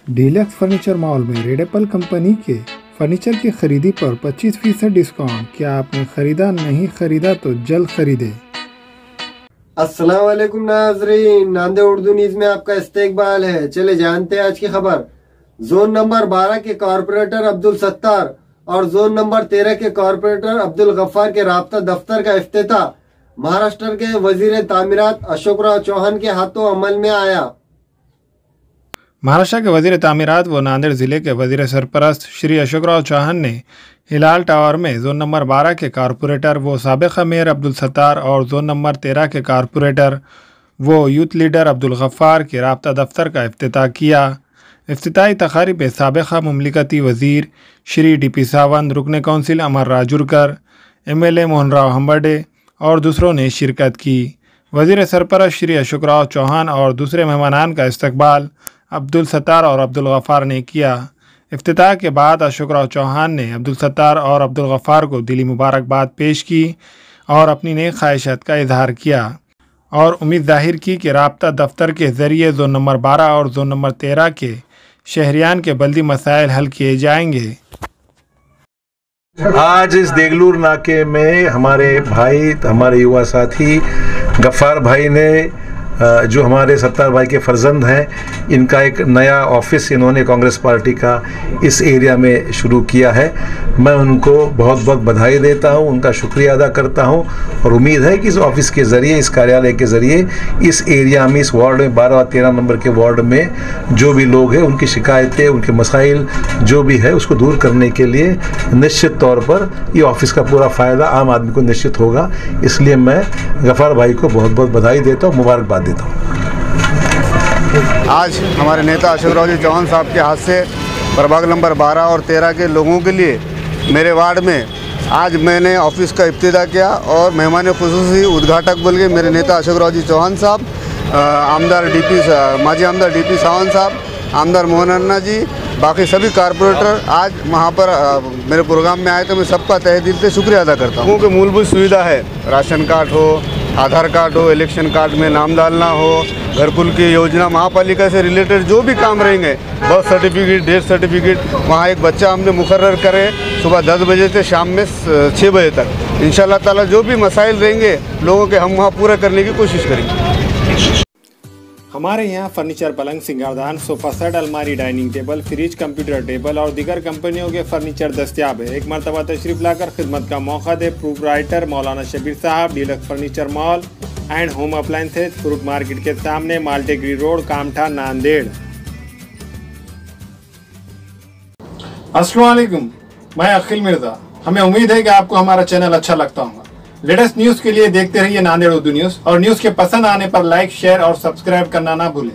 Deluxe furniture mall में red Apple company के furniture की खरीदी पर 25% डिस्काउंट। क्या आपने खरीदा? नहीं खरीदा तो जल्द खरीदे। अस्सलाम वालेकुम नाज़रीन, नांदे उर्दू न्यूज़ में आपका इस्तकबाल है। चले जानते हैं आज की खबर। जोन नंबर 12 के कॉर्पोरेटर अब्दुल सत्तार और जोन नंबर 13 के कॉर्पोरेटर अब्दुल गफ्फार के राब्ता दफ्तर का इफ्तिताह महाराष्ट्र के वजीर तामीरात अशोक राव चौहान के हाथों अमल में आया। महाराष्ट्र के वजीर तामीरात व नांदेड़ जिले के वजीर सरपरस्त श्री अशोक राव चौहान ने हिलाल टावर में जोन नंबर 12 के कॉर्पोरेटर व साबिक़ मेयर अब्दुल सत्तार और जोन नंबर 13 के कॉर्पोरेटर व यूथ लीडर अब्दुल गफ्फार के राब्ता दफ्तर का इफ्तिताह किया। इफ्तिताही तकारीब में साबिक़ मुमलिकती वज़ीर श्री DP सावंत, रुकन कौंसिल अमर राजूरकर, MLA मोहन राव हम्बर्डे और दूसरों ने शिरकत की। वज़ीर सरपरस्त श्री अशोक राव चौहान और दूसरे मेहमानान का इस्तकबाल अब्दुल सत्तार और अब्दुल गफ्फार ने किया। इफ्तिताह के बाद अशोक राव चौहान ने अब्दुल सत्तार और अब्दुल गफ्फार को दिली मुबारकबाद पेश की और अपनी नेक ख्वाहिशात का इजहार किया और उम्मीद जाहिर की कि राब्ता दफ्तर के ज़रिए जोन नंबर 12 और जोन नंबर 13 के शहरियान के बल्दी मसाइल हल किए जाएंगे। आज इस देगलूर नाके में हमारे भाई, हमारे युवा साथी गफ्फार भाई ने, जो हमारे सत्तार भाई के फर्जंद हैं, इनका एक नया ऑफिस इन्होंने कांग्रेस पार्टी का इस एरिया में शुरू किया है। मैं उनको बहुत बहुत बधाई देता हूं, उनका शुक्रिया अदा करता हूं और उम्मीद है कि इस ऑफिस के ज़रिए, इस कार्यालय के ज़रिए इस एरिया में, इस वार्ड में, 12 और 13 नंबर के वार्ड में जो भी लोग हैं उनकी शिकायतें, उनके मसाइल जो भी है उसको दूर करने के लिए निश्चित तौर पर ये ऑफिस का पूरा फ़ायदा आम आदमी को निश्चित होगा। इसलिए मैं गफ्फार भाई को बहुत बहुत बधाई देता हूँ, मुबारकबाद देता हूँ। आज हमारे नेता अशोक राव जी चौहान साहब के हाथ से प्रभाग नंबर 12 और 13 के लोगों के लिए मेरे वार्ड में आज मैंने ऑफिस का इफ्तिताह किया और मेहमान खुसूसी उद्घाटक बोल के मेरे नेता अशोक राव जी चौहान साहब, माजी आमदार DP सावंत साहब, आमदार मोहन अन्ना जी, बाकी सभी कारपोरेटर आज वहाँ पर मेरे प्रोग्राम में आए, तो मैं सबका तहे दिल से शुक्रिया अदा करता हूँ। लोगों की मूलभूत सुविधा है, राशन कार्ड हो, आधार कार्ड हो, इलेक्शन कार्ड में नाम डालना हो, घरकुल की योजना, महापालिका से रिलेटेड जो भी काम रहेंगे, बर्थ सर्टिफिकेट, डेथ सर्टिफिकेट, वहाँ एक बच्चा हमने मुकर्रर करे सुबह 10 बजे से शाम में 6 बजे तक। इंशाल्लाह ताला जो भी मसाइल रहेंगे लोगों के, हम वहाँ पूरा करने की कोशिश करेंगे। हमारे यहाँ फर्नीचर, पलंग, सिंगारदान, सोफा सेट, अलमारी, dining table, fridge, computer table और दीगर कंपनियों के फर्नीचर दस्तियाब है। एक मरतबा तशरीफ लाकर खिदमत का मौका दे। प्रोप्राइटर मौलाना शबीर साहब, deluxe furniture mall and home appliances, fruit market के सामने, माल्टेगिरी रोड, कामठा, नांदेड़। अस्सलाम वालेकुम, मैं अखिल मिर्जा। हमें उम्मीद है कि आपको हमारा चैनल अच्छा लगता होगा। लेटेस्ट न्यूज़ के लिए देखते रहिए नांदेड़ उर्दू न्यूज़ और न्यूज़ के पसंद आने पर लाइक, शेयर और सब्सक्राइब करना ना भूलें।